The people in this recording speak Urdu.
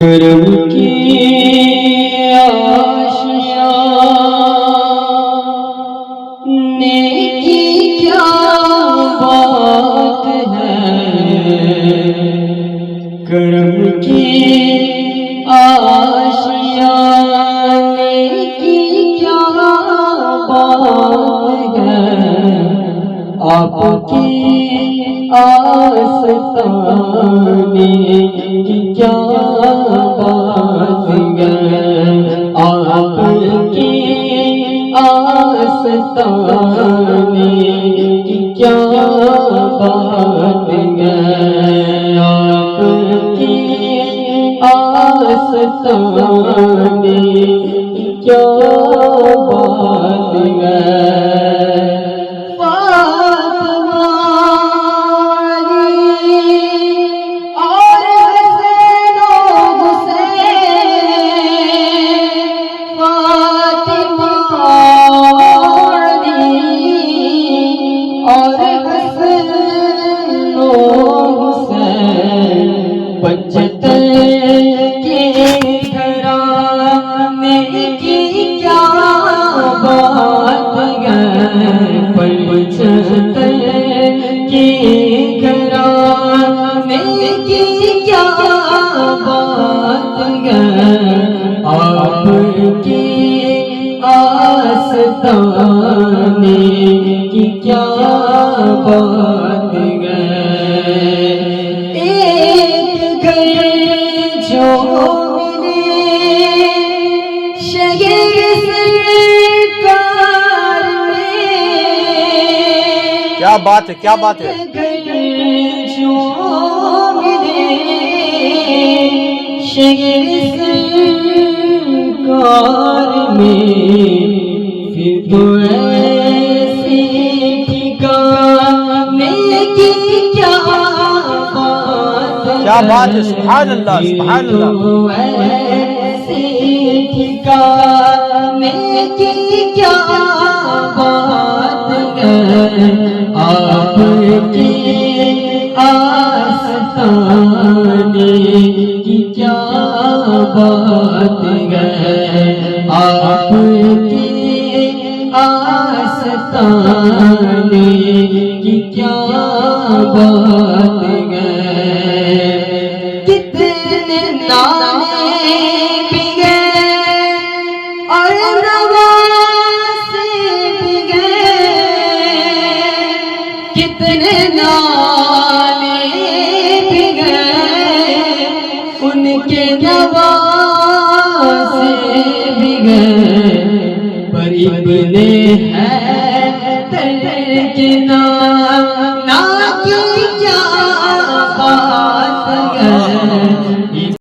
کرم کی آشیاں نیکی کیا بات ہے، کرم کی آشیاں نیکی کیا بات ہے، آپ کی آستانے کی کیا بات ہے، آپ کی آستانے کی کیا بات ہے، آپ کی آستانے کی کیا بات ہے۔ آپ کی آستانے کی کیا بات ہے، ایک گھر جو میرے شہر سرکار میں، کیا بات ہے، کیا بات ہے، جو میرے شہر سرکار میں، پھر تو ایسی ٹھکانے کی کیا بات ہے، کیا بات ہے، سبحان اللہ، سبحان اللہ، ایسی ٹھکانے کی کیا بات ہے، آپ کی آستانے کی کیا بات ہے، آپ کی آستانے کی کیا بات ہے، کتنے نعرے بھی گئے اور نواسے بھی گئے، کتنے نعرے بھی گئے ان کے نواسے بھی گئے، پر ابن حیدر کے نام نہ